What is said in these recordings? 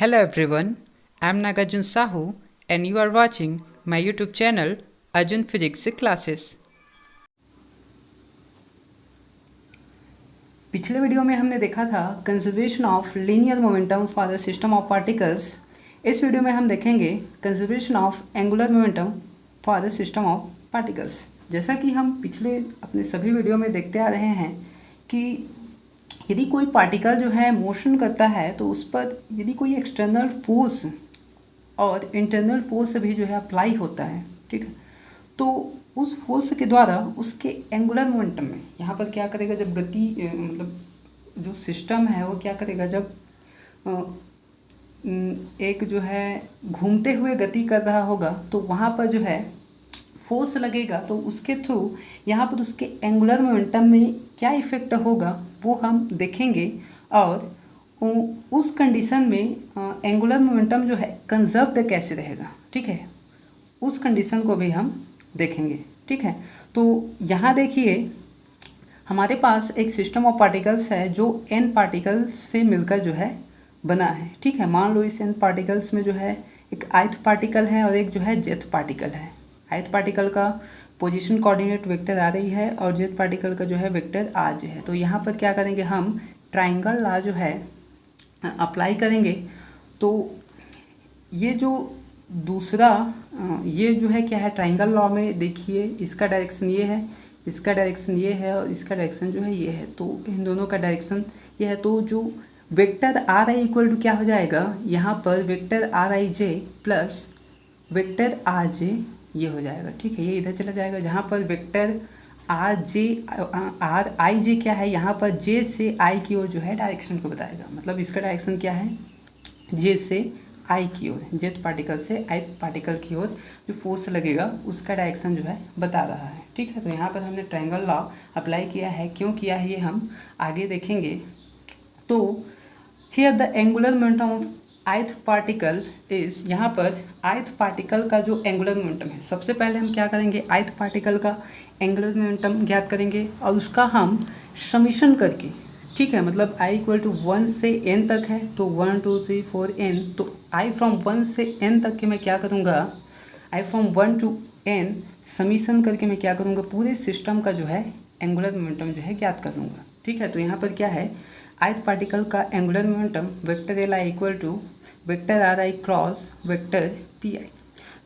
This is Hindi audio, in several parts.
Hello everyone, I am Nagarjun Sahu and you are watching my YouTube channel Arjun Physics Classes। पिछले वीडियो में हमने देखा था conservation of linear momentum for the system of particles. इस वीडियो में हम देखेंगे conservation of angular momentum for the system of particles. जैसा कि हम पिछले अपने सभी वीडियो में देखते आ रहे हैं कि यदि कोई पार्टिकल जो है मोशन करता है तो उस पर यदि कोई एक्सटर्नल फोर्स और इंटरनल फोर्स भी जो है अप्लाई होता है, ठीक है, तो उस फोर्स के द्वारा उसके एंगुलर मोमेंटम में यहाँ पर क्या करेगा, जब गति मतलब जो सिस्टम है वो क्या करेगा, जब एक जो है घूमते हुए गति कर रहा होगा तो वहाँ पर जो है फोर्स लगेगा, तो उसके थ्रू यहाँ पर उसके एंगुलर मोमेंटम में क्या इफ़ेक्ट होगा वो हम देखेंगे। और उस कंडीशन में एंगुलर मोमेंटम जो है कंजर्व्ड कैसे रहेगा, ठीक है, उस कंडीशन को भी हम देखेंगे, ठीक है। तो यहाँ देखिए हमारे पास एक सिस्टम ऑफ पार्टिकल्स है जो n पार्टिकल्स से मिलकर जो है बना है, ठीक है। मान लो इस n पार्टिकल्स में जो है एक ith पार्टिकल है और एक जो है jth पार्टिकल है। ith पार्टिकल का पोजीशन कोऑर्डिनेट वेक्टर आ रही है और jth पार्टिकल का जो है वेक्टर आज है। तो यहाँ पर क्या करेंगे, हम ट्राइंगल लॉ जो है अप्लाई करेंगे। तो ये जो दूसरा ये जो है क्या है, ट्राइंगल लॉ में देखिए इसका डायरेक्शन ये है, इसका डायरेक्शन ये है और इसका डायरेक्शन जो है ये है, तो इन दोनों का डायरेक्शन ये है। तो जो vector are i equal to क्या हो जाएगा, यहाँ पर vector are I j plus vector are j ये हो जाएगा, ठीक है। ये इधर चला जाएगा, जहाँ पर वेक्टर आर आई जे क्या है, यहाँ पर जे से आई की ओर जो है डायरेक्शन को बताएगा। मतलब इसका डायरेक्शन क्या है, जे से आई की ओर, जेथ पार्टिकल से आई पार्टिकल की ओर जो फोर्स लगेगा उसका डायरेक्शन जो है बता रहा है, ठीक है। तो यहाँ पर हमने ट्रायंगल लॉ अप्लाई किया है, क्यों किया है ये हम आगे देखेंगे। तो here the angular momentum of ith particle is, यहाँ पर ith पार्टिकल का जो एंगुलर मोमेंटम है, सबसे पहले हम क्या करेंगे, ith पार्टिकल का एंगुलर मोमेंटम ज्ञात करेंगे और उसका हम समीशन करके, ठीक है, मतलब i इक्वल टू 1 से n तक है, तो 1 2 3 4 n, तो i फ्रॉम 1 से n तक के मैं क्या करूँगा, i from 1 to n summation करके मैं क्या करूँगा, पूरे सिस्टम का जो है एंगुलर मोमेंटम जो है ज्ञात कर लूँगा, ठीक है। तो यहाँ पर क्या है, ith पार्टिकल का angular momentum vector L i equal to vector are I cross vector P i.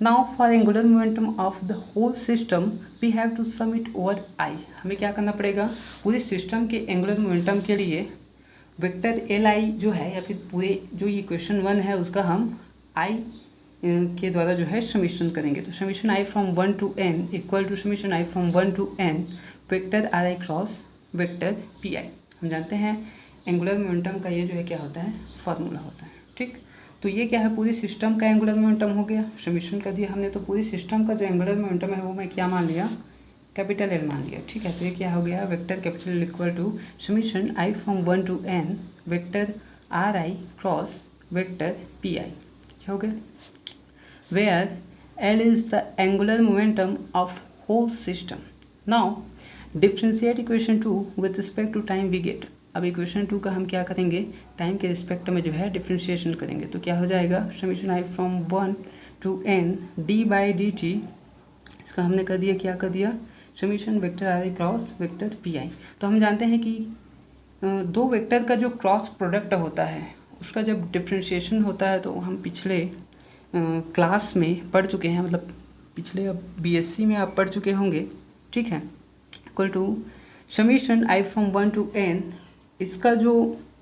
Now for angular momentum of the whole system we have to sum it over i. हमें क्या करना पड़ेगा, पूरे सिस्टम के एंगुलर मोमेंटम के लिए वेक्टर एल आई जो है, या फिर पूरे जो ये क्वेश्चन 1 है उसका हम आई के द्वारा जो है समीशन करेंगे। तो summation I from 1 to n equal to summation I from 1 to n vector are I cross vector P i. हम जानते हैं एंगुलर मोमेंटम का ये जो है क्या होता है, फार्मूला होता है, ठीक। तो ये क्या है, पूरे सिस्टम का एंगुलर मोमेंटम हो गया, समीशन कर दिया हमने। तो पूरे सिस्टम का जो एंगुलर मोमेंटम है वो मैं क्या मान लिया, कैपिटल एल मान लिया, ठीक है। तो ये क्या हो गया, vector capital L equal to summation I from 1 to n vector are I cross vector P I हो गया, where L is the angular momentum of whole system. Now differentiate equation 2 with respect to time we get. अब इक्वेशन 2 का हम क्या करेंगे, टाइम के रिस्पेक्ट में जो है डिफ्रेंशिएशन करेंगे। तो क्या हो जाएगा, summation I from 1 to n D by D T, इसका हमने कर दिया, क्या कर दिया, summation vector are I cross vector P I. तो हम जानते हैं कि दो वेक्टर का जो क्रॉस प्रोडक्ट होता है उसका जब डिफ्रेंशिएशन होता है, तो हम पिछले क्लास में पढ़ चुके हैं, मतलब पिछले अब बीएससी में आप पढ़ चुके होंगे, ठीक है। Equal to summation I from 1 to n, इसका जो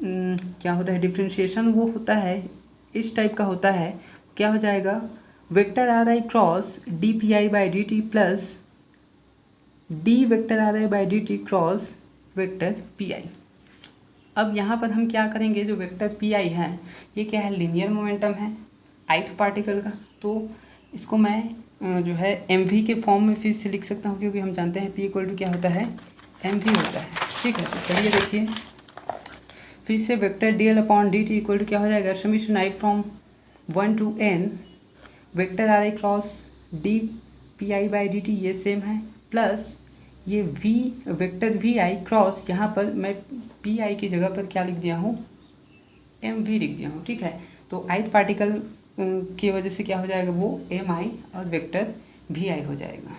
क्या होता है डिफ्रेंशिएशन, वो होता है इस टाइप का होता है, क्या हो जाएगा, vector are I cross D P I by D T plus D vector are I by D T cross vector P I. अब यहाँ पर हम क्या करेंगे, जो वेक्टर पी आई है ये क्या है, लीनियर मोमेंटम है ith पार्टिकल का। तो इसको मैं जो है एम वी के फॉर्म में फिर से लिख सकता हूँ, क्योंकि हम जानते हैं पी इक्वल टू क्या होता है, एम वी होता है, ठीक है। तो चलिए देखिए फिर से vector D L upon D T equal to क्या हो जाएगा, summation I from 1 to n vector are I cross D P I by D T, ये सेम है, प्लस ये V vector V I cross, यहाँ पर मैं पी आई की जगह पर क्या लिख दिया हूँ, mv लिख दिया हूँ, ठीक है। तो ith पार्टिकल की वजह से क्या हो जाएगा, वो mi और वेक्टर vi हो जाएगा।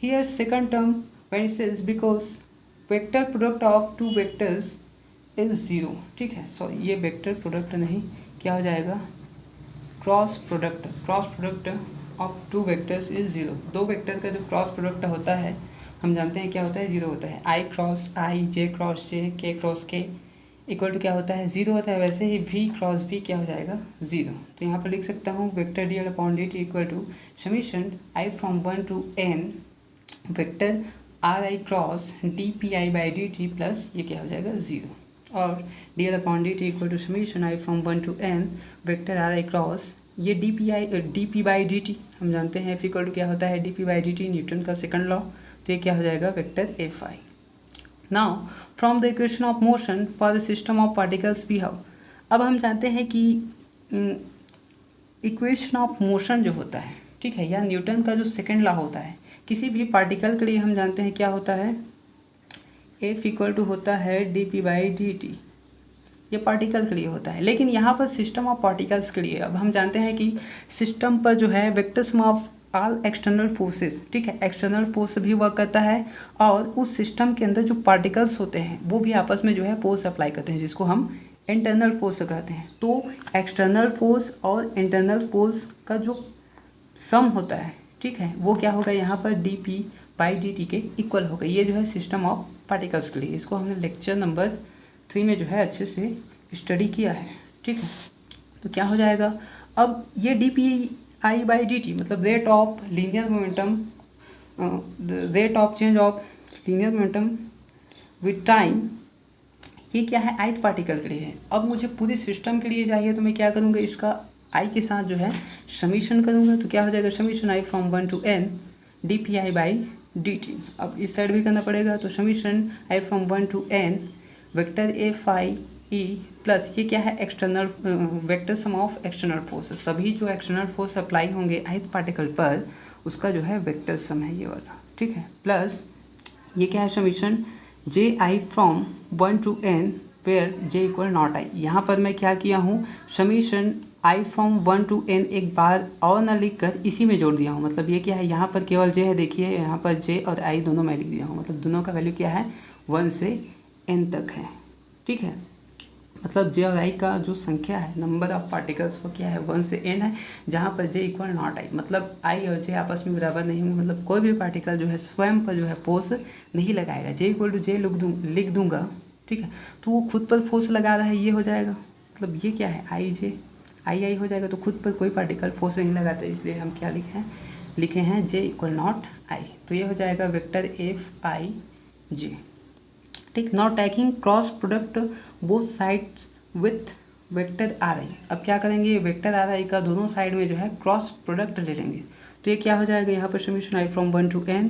Here second term when it says because vector product of two vectors is 0, ठीक है। सॉरी, ये वेक्टर प्रोडक्ट नहीं, क्या हो जाएगा, cross product of two vectors is 0। दो वेक्टर का जो क्रॉस प्रोडक्ट होता है हम जानते हैं क्या होता है, 0 होता है। i cross i, j cross j, k cross k इक्वल टू क्या होता है, 0 होता है। वैसे ही v क्रॉस v क्या हो जाएगा, 0। तो यहाँ पर लिख सकता हूँ vector dl upon dt equal to summation i from 1 to n vector ri cross dpi by dt plus ये क्या हो जाएगा, 0। और dl upon dt equal to summation i from 1 to n vector ri cross ये dp बाई dt हम जानते हैं f इक्वल टू क्या होता है, dp बाई dt, न्यूटन का सेकंड लॉ। तो ये क्या हो जाएगा, vector fi। Now from the equation of motion for the system of particles we have. अब हम जानते हैं कि इक्वेशन ऑफ मोशन जो होता है, ठीक है, या न्यूटन का जो सेकंड लॉ होता है किसी भी पार्टिकल के लिए, हम जानते हैं क्या होता है, f इक्वल टू होता है dp बाई dt। ये पार्टिकल के लिए होता है। लेकिन यहाँ पर सिस्टम ऑफ पार्टिकल्स के लिए अब हम जानते हैं कि सिस्टम पर जो है vector sum of all external forces, ठीक है, एक्सटर्नल फोर्स भी वर्क करता है और उस सिस्टम के अंदर जो पार्टिकल्स होते हैं वो भी आपस में जो है फोर्स अप्लाई करते हैं, जिसको हम इंटरनल फोर्स कहते हैं। तो एक्सटर्नल फोर्स और इंटरनल फोर्स का जो सम होता है, ठीक है, वो क्या होगा, यहाँ पर dp बाई dt के इक्वल होगा। ये जो है सिस्टम ऑफ पार्टिकल्स के लिए, इसको हमने लेक्चर नंबर 3 में जो है अच्छे से स्टडी किया है, ठीक है। तो क्या हो जाएगा, अब ये dpi बाई dt मतलब rate of linear momentum, rate of change of linear momentum with time, ये क्या है, ith पार्टिकल के लिए है। अब मुझे पूरे सिस्टम के लिए चाहिए तो मैं क्या करूँगा, इसका i के साथ जो है समीशन करूँगा। तो क्या हो जाएगा, summation i from 1 to n dpi by dt। अब इस साइड भी करना पड़ेगा, तो summation i from 1 to n vector fi e plus ये क्या है, external vector sum of external force. सभी जो एक्सटर्नल फोर्स अप्लाई होंगे ith पार्टिकल पर उसका जो है वेक्टर सम है ये वाला, ठीक है। प्लस ये क्या है, summation ji from 1 to n where j equal not i। यहाँ पर मैं क्या किया हूँ, summation i from 1 to n एक बार और ना लिख कर इसी में जोड़ दिया हूँ। मतलब ये क्या है, यहाँ पर केवल j है, देखिए यहाँ पर j और i दोनों मैं लिख दिया हूँ। मतलब दोनों का वैल्यू क्या है, 1 से n तक है, ठीक है। मतलब j और i का जो संख्या है, नंबर ऑफ पार्टिकल्स, वो क्या है, 1 से n है, जहाँ पर j इक्वल नॉट i। मतलब i और j आपस में बराबर नहीं होंगे। मतलब कोई भी पार्टिकल जो है स्वयं पर जो है फोर्स नहीं लगाएगा। j इक्वल टू j लिख दूंगा, ठीक है, तो वो खुद पर फोर्स लगा रहा है, ये हो जाएगा। मतलब ये क्या है, i हो जाएगा। तो खुद पर कोई पार्टिकल फोर्स नहीं लगाता, इसलिए हम क्या लिखे हैं j इक्वल नॉट i। तो ये हो जाएगा वेक्टर fi j, ठीक। Not taking cross product both sides with vector ri। अब क्या करेंगे, वेक्टर ri का दोनों साइड में जो है क्रॉस प्रोडक्ट ले लेंगे। तो ये क्या हो जाएगा, यहाँ पर summation i from 1 to n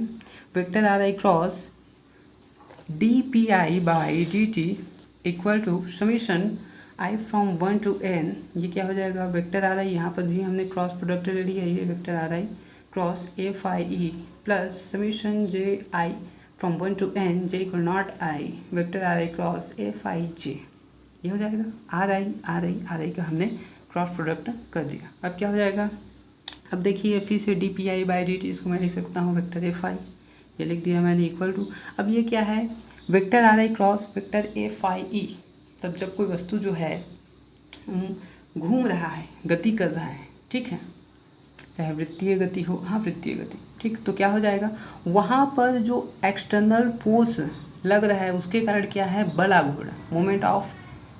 vector ri cross dpi by dt equal to summation i from 1 to n, ये क्या हो जाएगा, वेक्टर ri, यहाँ पर भी हमने क्रॉस प्रोडक्ट ले लिया, ये vector ri cross fi e plus summation ji from 1 to n j equal not i vector ri cross fi j। ये हो जाएगा ri का हमने क्रॉस प्रोडक्ट कर दिया। अब क्या हो जाएगा, अब देखिए फिर से dpi बाई dt, इसको मैं लिख सकता हूँ वेक्टर fi, ये लिख दिया मैंने इक्वल टू। अब ये क्या है, vector ri cross vector fi e। तब जब कोई वस्तु जो है घूम रहा है, गति कर रहा है, ठीक है, चाहे वृत्तीय गति हो, हाँ वृत्तीय गति, ठीक, तो क्या हो जाएगा, वहाँ पर जो एक्सटर्नल फोर्स लग रहा है उसके कारण क्या है, बल आघूर्ण, मोमेंट ऑफ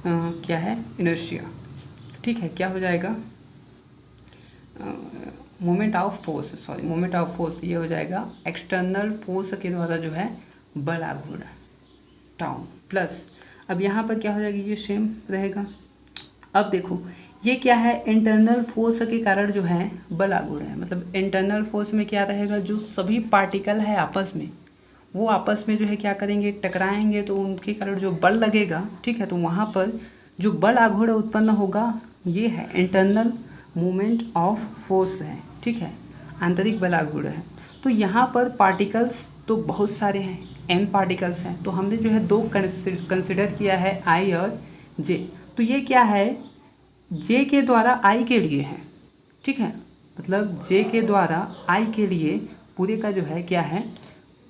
क्या है, इनर्शिया, ठीक है। क्या हो जाएगा, मोमेंट ऑफ फोर्स, ये हो जाएगा एक्सटर्नल फोर्स के द्वारा जो है बल आघूर्ण टाउ प्लस। अब यहाँ पर क्या हो जाएगा, ये सेम रहेगा। अब देखो ये क्या है, इंटरनल फोर्स के कारण जो है बल आघूर्ण है। मतलब इंटरनल फोर्स में क्या रहेगा, जो सभी पार्टिकल है आपस में, वो आपस में जो है क्या करेंगे, टकराएंगे, तो उनके कारण जो बल लगेगा, ठीक है, तो वहाँ पर जो बल आघूर्ण उत्पन्न होगा ये है इंटरनल मोमेंट ऑफ फोर्स है, ठीक है, आंतरिक बल आघूर्ण है। तो यहाँ पर पार्टिकल्स तो बहुत सारे हैं, n पार्टिकल्स हैं, तो हमने जो है दो कंसिडर किया है i और j। तो ये क्या है, जे के द्वारा आई के लिए है, ठीक है, मतलब जे के द्वारा आई के लिए पूरे का जो है क्या है,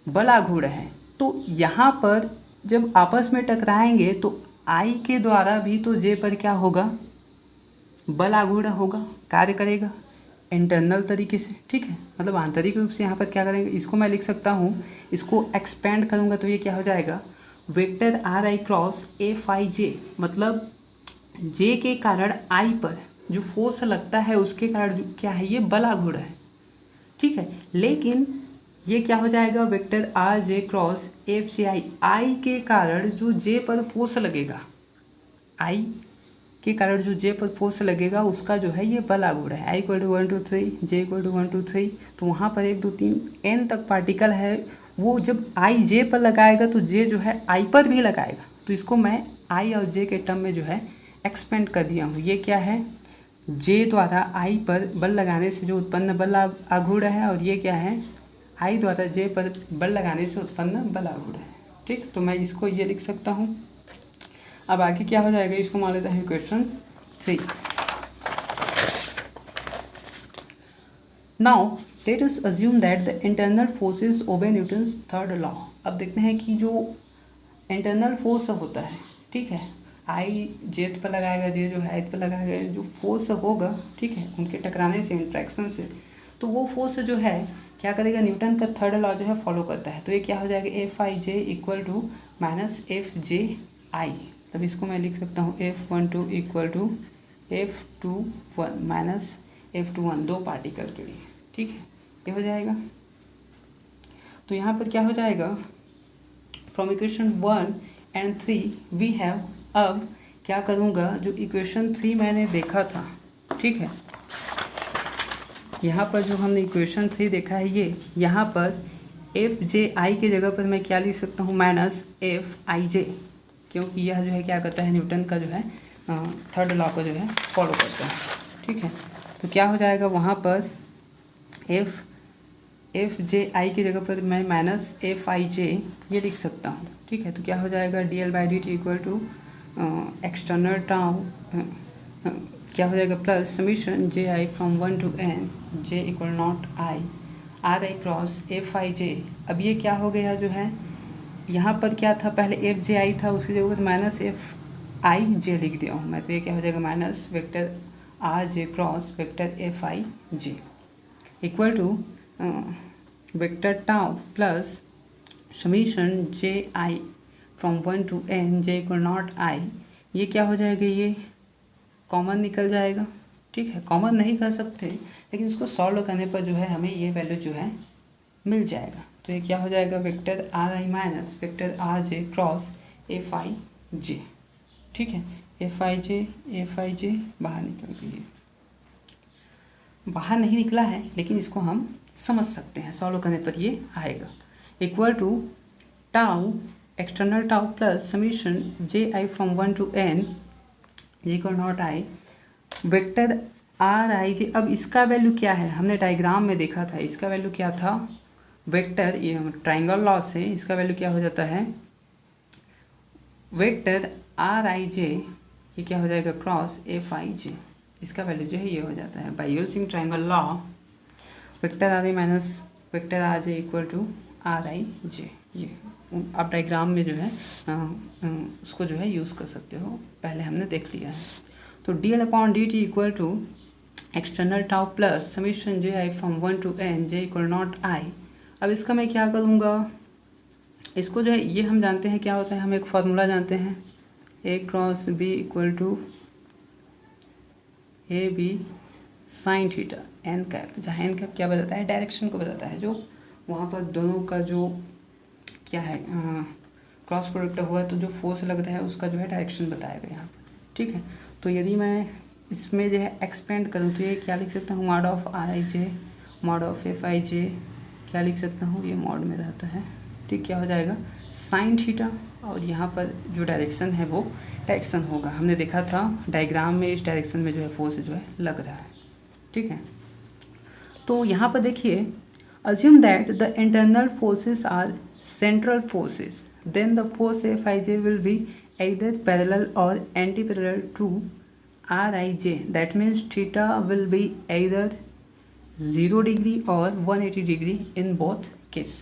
बल आघूर्ण है। तो यहाँ पर जब आपस में टकराएंगे तो आई के द्वारा भी तो जे पर क्या होगा, बल आघूर्ण होगा, कार्य करेगा इंटरनल तरीके से, ठीक है, मतलब आंतरिक रूप से यहाँ पर क्या करेंगे, इसको मैं लिख सकता हूँ, इसको एक्सपेंड करूँगा तो ये क्या हो जाएगा, vector are I cross F I J, मतलब जे के कारण आई पर जो फोर्स लगता है उसके कारण जो क्या है, ये बल आघूर्ण है, ठीक है। लेकिन ये क्या हो जाएगा, vector are J cross F J I, I के कारण जो जे पर फोर्स लगेगा, आई के कारण जो जे पर फोर्स लगेगा उसका जो है ये बल आघूर्ण है। I equal to 1 2 3, J equal to 1 2 3, तो वहाँ पर 1 2 3 n तक पार्टिकल है, वो जब आई जे पर लगाएगा तो जे जो है आई पर भी लगाएगा। तो इसको मैं आई और जे के टर्म में जो है एक्सपेंड कर दिया हूँ। ये क्या है, जे द्वारा आई पर बल लगाने से जो उत्पन्न बल आघूर्ण है, और ये क्या है, आई द्वारा जे पर बल लगाने से उत्पन्न बल आघूर्ण है, ठीक। तो मैं इसको ये लिख सकता हूँ। अब आगे क्या हो जाएगा, इसको मान लेते हैं question 3। Now let us assume that the internal forces obey Newton's third law. अब देखते हैं कि जो इंटरनल फोर्स होता है, ठीक है, आई जेथ पर लगाएगा, जे जो है पर लगाएगा, जो फोर्स होगा, ठीक है, उनके टकराने से, इंट्रैक्शन से, तो वो फोर्स जो है क्या करेगा, न्यूटन का थर्ड लॉ जो है फॉलो करता है। तो ये क्या हो जाएगा, F I J equal to minus F J I. तब इसको मैं लिख सकता हूँ F12 equal to F21 minus F21, दो पार्टिकल के लिए, ठीक है, ये हो जाएगा। तो यहाँ पर क्या हो जाएगा, from equation 1 and 3 we have, अब क्या करूँगा, जो इक्वेशन 3 मैंने देखा था, ठीक है, यहाँ पर जो हमने इक्वेशन 3 देखा है, ये यहाँ पर एफ जे आई के जगह पर मैं क्या लिख सकता हूँ, माइनस एफ आई जे, क्योंकि यह जो है क्या करता है, न्यूटन का जो है थर्ड लॉ को जो है फॉलो करता है, ठीक है। तो क्या हो जाएगा, वहाँ पर एफ जे आई की जगह पर मैं माइनस एफ आई जे ये लिख सकता हूँ, ठीक है। तो क्या हो जाएगा, D L by D T equal to external tau क्या हो जाएगा, plus summation J I from 1 to n J equal not I R I cross F I J. अब ये क्या हो गया, जो है यहाँ पर क्या था, पहले एफ जे आई था, उसकी जगह पर माइनस एफ आई जे लिख दिया हूँ मैं। तो ये क्या हो जाएगा, minus vector are J cross vector F I J equal to vector tau plus summation J I from 1 to n J equal not I. ये क्या हो जाएगा, ये कॉमन निकल जाएगा, ठीक है, कॉमन नहीं कर सकते लेकिन इसको सॉल्व करने पर जो है हमें ये वैल्यू जो है मिल जाएगा। तो ये क्या हो जाएगा, vector are I minus vector are J cross F I J, ठीक है, एफ आई जे बाहर निकल गई है, बाहर नहीं निकला है लेकिन इसको हम समझ सकते हैं, सॉल्व करने पर ये आएगा, equal to tau external tau plus summation J I from 1 to n J equal not I vector are I J. अब इसका वैल्यू क्या है, हमने डायग्राम में देखा था, इसका वैल्यू क्या था, वेक्टर ये ट्राइंगल लॉ से इसका वैल्यू क्या हो जाता है, वेक्टर आर आई जे ये क्या हो जाएगा, क्रॉस एफ आई जे, इसका वैल्यू जो है ये हो जाता है। By using triangle law vector are I minus vector are J equal to R I J, ये आप डायग्राम में जो है उसको जो है यूज़ कर सकते हो, पहले हमने देख लिया है। तो D L upon D T equal to external tau plus summation J I from 1 to n J equal not I. अब इसका मैं क्या करूँगा, इसको जो है ये हम जानते हैं क्या होता है, हम एक फार्मूला जानते हैं, A cross B equal to A B sine theta N cap, जहाँ एन कैप क्या बताता है, डायरेक्शन को बताता है, जो वहाँ पर दोनों का जो क्या है क्रॉस प्रोडक्ट हुआ है तो जो फोर्स लग रहा है उसका जो है डायरेक्शन बताएगा यहाँ पर, ठीक है। तो यदि मैं इसमें जो है एक्सपेंड करूँ तो ये क्या लिख सकता हूँ, mod of R I J mod of F I J क्या लिख सकता हूँ, ये मॉड में रहता है, ठीक, क्या हो जाएगा साइन थीटा, और यहाँ पर जो डायरेक्शन है वो डायरेक्शन होगा, हमने देखा था डायग्राम में इस डायरेक्शन में जो है फोर्स जो है लग रहा है, ठीक है। तो यहाँ पर देखिए, assume that the internal forces are central forces, then the force Fij will be either parallel or anti-parallel to Rij, that means theta will be either 0 degree और 180 डिग्री in both case।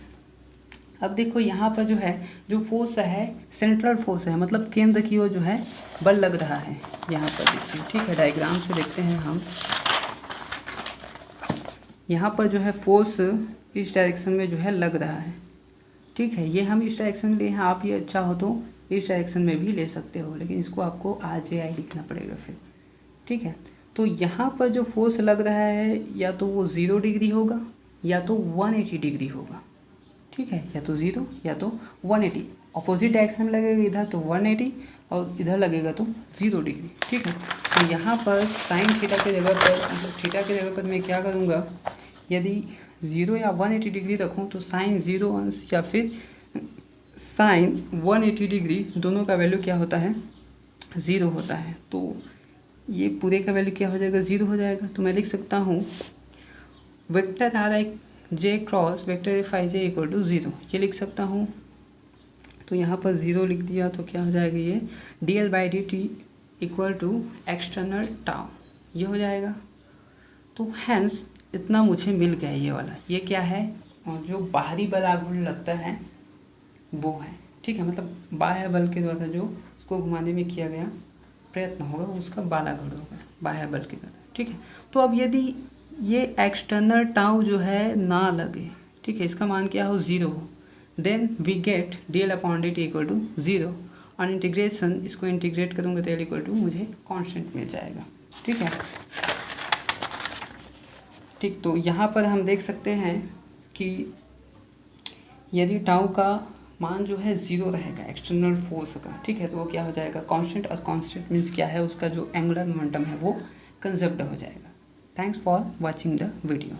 अब देखो यहाँ पर जो है जो फोर्स है सेंट्रल फोर्स है, मतलब केंद्र की ओर जो है बल लग रहा है। यहाँ पर देखिए, ठीक है, डायग्राम से देखते हैं हम। यहाँ पर जो है फोर्स इस डायरेक्शन में जो है लग रहा है, ठीक है। ये हम इस डायरेक्शन में लिए हैं, आप ये अच्छा हो तो इस डायरेक्शन में भी ले सकते हो, लेकिन इसको आपको RJI लिखना पड़ेगा फिर, ठीक है। तो यहाँ पर जो फोर्स लग रहा है या तो वो 0 डिग्री होगा या तो 180 डिग्री होगा, ठीक है, या तो 0 या तो 180। अपोजिट डायरेक्शन में लगेगा इधर तो 180 और इधर लगेगा तो 0 डिग्री, ठीक है। तो यहाँ पर साइन थीटा के जगह पर, मतलब थीटा के जगह पर मैं क्या करूँगा, यदि 0 या 180 डिग्री रखूँ तो साइन 0 अंश या फिर साइन 180 डिग्री दोनों का वैल्यू क्या होता है, 0 होता है। तो ये पूरे का वैल्यू क्या हो जाएगा, 0 हो जाएगा। तो मैं लिख सकता हूँ vector Rij cross vector Fij equal to 0, ये लिख सकता हूँ। तो यहाँ पर 0 लिख दिया तो क्या हो जाएगा, ये dl/dt equal to external tau, ये हो जाएगा। तो हैंस इतना मुझे मिल गया ये वाला। ये क्या है, और जो बाहरी बल आघूर्ण लगता है वो है, ठीक है, मतलब बाह्य बल के द्वारा जो उसको घुमाने में किया गया प्रयत्न होगा उसका बालाघूर्ण होगा बाह्य बल के द्वारा, ठीक है। तो अब यदि ये एक्सटर्नल टाउ जो है ना लगे, ठीक है, इसका मान क्या हो, 0 हो, then we get dl/dt equal to 0 और इंटीग्रेशन, इसको इंटीग्रेट करूँगा तो l इक्वल टू मुझे कांस्टेंट मिल जाएगा, ठीक है, ठीक। तो यहाँ पर हम देख सकते हैं कि यदि टाउ का मान जो है 0 रहेगा एक्सटर्नल फोर्स का, ठीक है, तो वो क्या हो जाएगा, कांस्टेंट। और कांस्टेंट मीन्स क्या है, उसका जो एंगुलर मोमेंटम है वो कंजर्व्ड हो जाएगा। Thanks for watching the video.